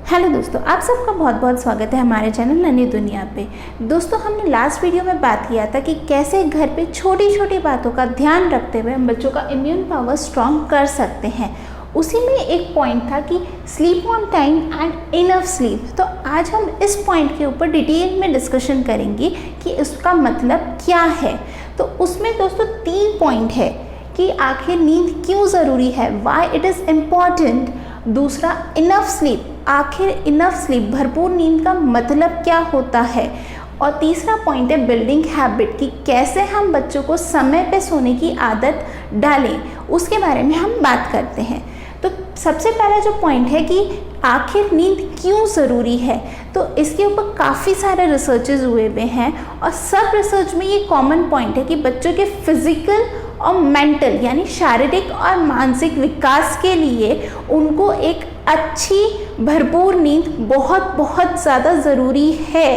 Hello दोस्तों, आप सबका बहुत बहुत स्वागत है हमारे चैनल नन्ही दुनिया पे। दोस्तों, हमने लास्ट वीडियो में बात किया था कि कैसे घर पे छोटी छोटी बातों का ध्यान रखते हुए हम बच्चों का इम्यून पावर स्ट्रॉन्ग कर सकते हैं। उसी में एक पॉइंट था कि sleep on time and enough sleep. तो आज हम इस पॉइंट के ऊपर डिटेल में डिस्कशन करेंगे कि इसका मतलब क्या है। तो उसमें दोस्तों 3 पॉइंट है कि आखिर नींद क्यों ज़रूरी है, वाई इट इज़ इम्पॉर्टेंट। दूसरा, इनफ स्लीप, आखिर इनफ स्लीप भरपूर नींद का मतलब क्या होता है। और तीसरा पॉइंट है बिल्डिंग हैबिट, कि कैसे हम बच्चों को समय पे सोने की आदत डालें, उसके बारे में हम बात करते हैं। तो सबसे पहला जो पॉइंट है कि आखिर नींद क्यों ज़रूरी है, तो इसके ऊपर काफ़ी सारे रिसर्चेज हुए हुए हैं और सब रिसर्च में ये कॉमन पॉइंट है कि बच्चों के फिजिकल और मेंटल यानी शारीरिक और मानसिक विकास के लिए उनको एक अच्छी भरपूर नींद बहुत बहुत ज़्यादा ज़रूरी है।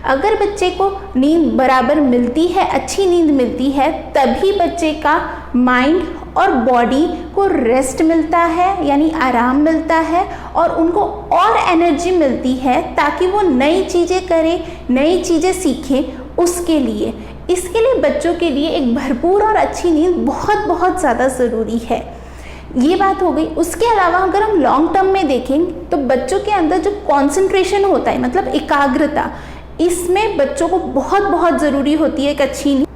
अगर बच्चे को नींद बराबर मिलती है, अच्छी नींद मिलती है, तभी बच्चे का माइंड और बॉडी को रेस्ट मिलता है यानी आराम मिलता है और उनको और एनर्जी मिलती है ताकि वो नई चीज़ें करें, नई चीज़ें सीखें। उसके लिए इसके लिए बच्चों के लिए एक भरपूर और अच्छी नींद बहुत बहुत ज़्यादा ज़रूरी है। ये बात हो गई। उसके अलावा अगर हम लॉन्ग टर्म में देखें तो बच्चों के अंदर जो कॉन्सेंट्रेशन होता है, मतलब एकाग्रता, इसमें बच्चों को बहुत बहुत ज़रूरी होती है एक अच्छी नींद।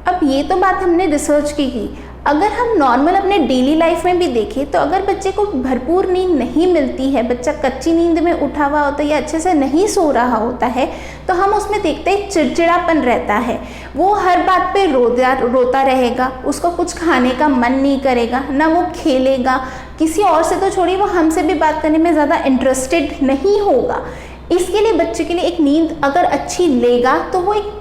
अब ये तो बात हमने रिसर्च की। अगर हम नॉर्मल अपने डेली लाइफ में भी देखें तो अगर बच्चे को भरपूर नींद नहीं मिलती है, बच्चा कच्ची नींद में उठा हुआ होता है या अच्छे से नहीं सो रहा होता है, तो हम उसमें देखते हैं चिड़चिड़ापन रहता है। वो हर बात पे रोता रहेगा, उसको कुछ खाने का मन नहीं करेगा, ना वो खेलेगा, किसी और से तो छोड़िए वो हमसे भी बात करने में ज़्यादा इंटरेस्टेड नहीं होगा। इसके लिए बच्चे के लिए एक नींद अगर अच्छी लेगा तो वो एक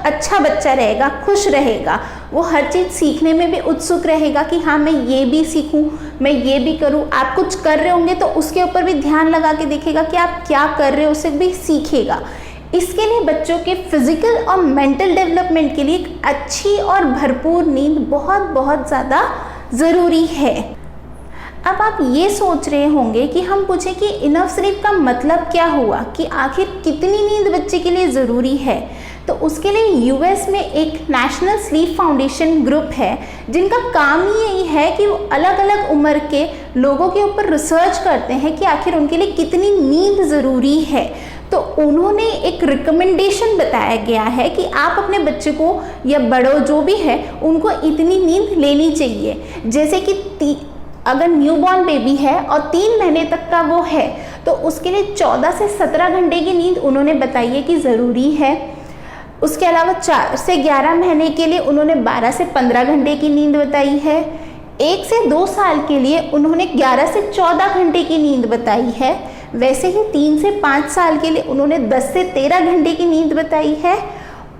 अच्छा बच्चा रहेगा, खुश रहेगा, वो हर चीज़ सीखने में भी उत्सुक रहेगा कि हाँ मैं ये भी सीखूं, मैं ये भी करूं। आप कुछ कर रहे होंगे तो उसके ऊपर भी ध्यान लगा के देखेगा कि आप क्या कर रहे हो, उसे भी सीखेगा। इसके लिए बच्चों के फिजिकल और मेंटल डेवलपमेंट के लिए एक अच्छी और भरपूर नींद बहुत बहुत ज़्यादा ज़रूरी है। अब आप ये सोच रहे होंगे कि हम पूछें कि इनफ स्लीप का मतलब क्या हुआ, कि आखिर कितनी नींद बच्चे के लिए ज़रूरी है। तो उसके लिए यूएस में एक नेशनल स्लीप फाउंडेशन ग्रुप है जिनका काम ही यही है कि वो अलग अलग उम्र के लोगों के ऊपर रिसर्च करते हैं कि आखिर उनके लिए कितनी नींद ज़रूरी है। तो उन्होंने एक रिकमेंडेशन बताया गया है कि आप अपने बच्चे को या बड़ों जो भी है उनको इतनी नींद लेनी चाहिए। जैसे कि अगर न्यूबॉर्न बेबी है और 3 महीने तक का वो है तो उसके लिए 14 से 17 घंटे की नींद उन्होंने बताई है कि ज़रूरी है। उसके अलावा 4 से 11 महीने के लिए उन्होंने 12 से 15 घंटे की नींद बताई है। 1 से 2 साल के लिए उन्होंने 11 से 14 घंटे की नींद बताई है। वैसे ही 3 से 5 साल के लिए उन्होंने 10 से 13 घंटे की नींद बताई है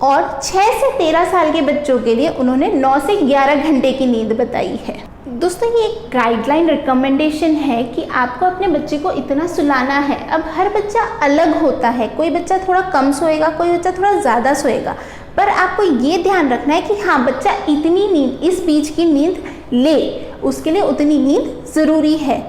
और 6 से 13 साल के बच्चों के लिए उन्होंने 9 से 11 घंटे की नींद बताई है। दोस्तों, ये एक गाइडलाइन रिकमेंडेशन है कि आपको अपने बच्चे को इतना सुलाना है। अब हर बच्चा अलग होता है, कोई बच्चा थोड़ा कम सोएगा, कोई बच्चा थोड़ा ज़्यादा सोएगा, पर आपको ये ध्यान रखना है कि हाँ बच्चा इतनी नींद, इस बीच की नींद ले, उसके लिए उतनी नींद ज़रूरी है।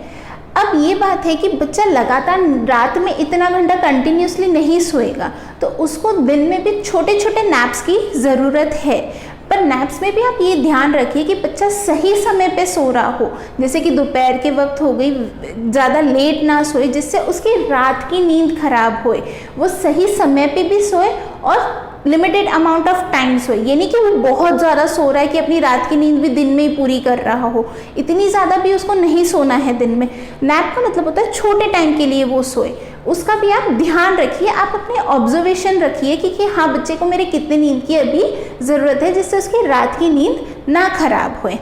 अब ये बात है कि बच्चा लगातार रात में इतना घंटा कंटिन्यूसली नहीं सोएगा, तो उसको दिन में भी छोटे छोटे नैप्स की ज़रूरत है। पर नैप्स में भी आप ये ध्यान रखिए कि बच्चा सही समय पे सो रहा हो, जैसे कि दोपहर के वक्त हो गई, ज़्यादा लेट ना सोए जिससे उसकी रात की नींद खराब होए। वो सही समय पे भी सोए और लिमिटेड अमाउंट ऑफ टाइम सोए। ये नहीं कि वो बहुत ज़्यादा सो रहा है कि अपनी रात की नींद भी दिन में ही पूरी कर रहा हो, इतनी ज़्यादा भी उसको नहीं सोना है दिन में। नैप का मतलब होता है छोटे टाइम के लिए वो सोए, उसका भी आप ध्यान रखिए। आप अपने ऑब्जर्वेशन रखिए कि हाँ बच्चे को मेरे कितनी नींद की अभी ज़रूरत है जिससे उसकी रात की नींद ना खराब होए।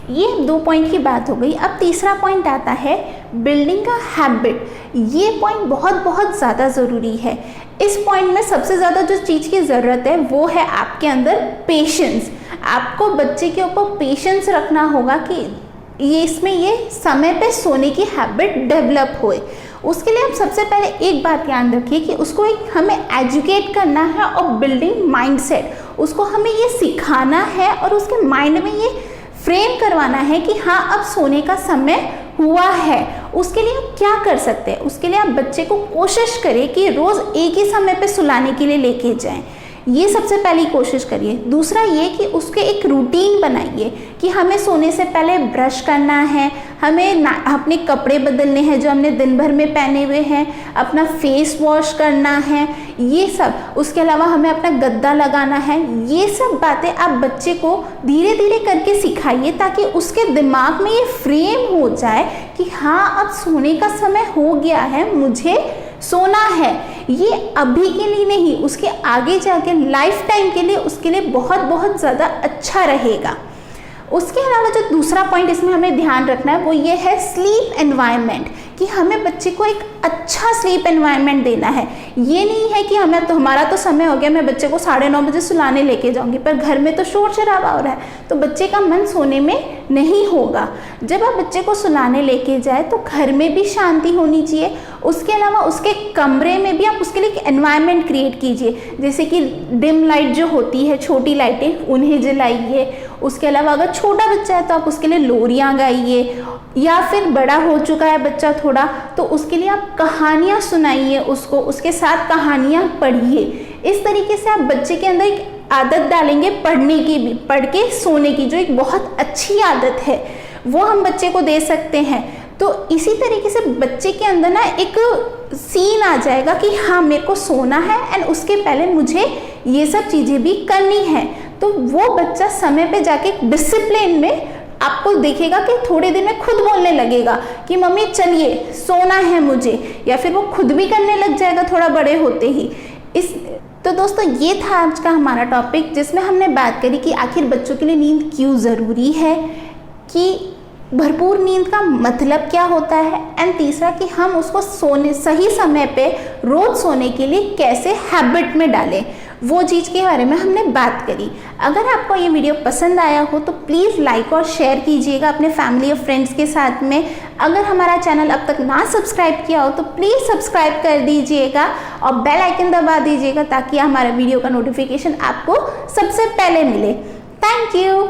ये 2 पॉइंट की बात हो गई। अब तीसरा पॉइंट आता है बिल्डिंग अ हैबिट। ये पॉइंट बहुत बहुत ज़्यादा ज़रूरी है। इस पॉइंट में सबसे ज़्यादा जो चीज़ की ज़रूरत है वो है आपके अंदर पेशेंस। आपको बच्चे के ऊपर पेशेंस रखना होगा कि इसमें ये समय पे सोने की हैबिट डेवलप होए। उसके लिए आप सबसे पहले एक बात ध्यान रखिए कि उसको हमें एजुकेट करना है और बिल्डिंग माइंडसेट, उसको हमें ये सिखाना है और उसके माइंड में ये फ्रेम करवाना है कि हाँ अब सोने का समय हुआ है उसके लिए आप क्या कर सकते हैं? उसके लिए आप बच्चे को कोशिश करें कि रोज़ एक ही समय पे सुलाने के लिए लेके जाएं। ये सबसे पहली कोशिश करिए। दूसरा ये कि उसके एक रूटीन बनाइए कि हमें सोने से पहले ब्रश करना है, हमें अपने कपड़े बदलने हैं जो हमने दिन भर में पहने हुए हैं, अपना फेस वॉश करना है, ये सब। उसके अलावा हमें अपना गद्दा लगाना है। ये सब बातें आप बच्चे को धीरे धीरे करके सिखाइए ताकि उसके दिमाग में ये फ्रेम हो जाए कि हाँ, अब सोने का समय हो गया है, मुझे सोना है। ये अभी के लिए नहीं, उसके आगे जाके लाइफ टाइम के लिए उसके लिए बहुत बहुत ज़्यादा अच्छा रहेगा। उसके अलावा जो दूसरा पॉइंट इसमें हमें ध्यान रखना है वो ये है स्लीप एनवायरनमेंट, कि हमें बच्चे को एक अच्छा स्लीप एनवायरनमेंट देना है। ये नहीं है कि हमें तो हमारा तो समय हो गया, मैं बच्चे को 9:30 बजे सुलाने लेके जाऊंगी, पर घर में तो शोर शराबा हो रहा है, तो बच्चे का मन सोने में नहीं होगा। जब आप बच्चे को सुलाने लेके जाए तो घर में भी शांति होनी चाहिए। उसके अलावा उसके कमरे में भी आप उसके लिए एक एनवायरनमेंट क्रिएट कीजिए, जैसे कि डिम लाइट जो होती है, छोटी लाइटें, उन्हें जलाइए। उसके अलावा अगर छोटा बच्चा है तो आप उसके लिए लोरियाँ गाइए, या फिर बड़ा हो चुका है बच्चा थोड़ा तो उसके लिए आप कहानियाँ सुनाइए उसको, उसके साथ कहानियाँ पढ़िए। इस तरीके से आप बच्चे के अंदर एक आदत डालेंगे पढ़ने की भी, पढ़ के सोने की, जो एक बहुत अच्छी आदत है वो हम बच्चे को दे सकते हैं। तो इसी तरीके से बच्चे के अंदर ना एक सीन आ जाएगा कि हाँ, मेरे को सोना है एंड उसके पहले मुझे ये सब चीज़ें भी करनी है। तो वो बच्चा समय पे जाके डिसिप्लिन में आपको देखेगा कि थोड़े दिन में खुद बोलने लगेगा कि मम्मी चलिए सोना है मुझे, या फिर वो खुद भी करने लग जाएगा थोड़ा बड़े होते ही। तो दोस्तों, ये था आज का हमारा टॉपिक जिसमें हमने बात करी कि आखिर बच्चों के लिए नींद क्यों ज़रूरी है, कि भरपूर नींद का मतलब क्या होता है, एंड तीसरा कि हम उसको सोने सही समय पे रोज सोने के लिए कैसे हैबिट में डालें, वो चीज़ के बारे में हमने बात करी। अगर आपको ये वीडियो पसंद आया हो तो प्लीज़ लाइक और शेयर कीजिएगा अपने फैमिली और फ्रेंड्स के साथ में। अगर हमारा चैनल अब तक ना सब्सक्राइब किया हो तो प्लीज़ सब्सक्राइब कर दीजिएगा और बेल आइकन दबा दीजिएगा ताकि हमारे वीडियो का नोटिफिकेशन आपको सबसे पहले मिले। Thank you.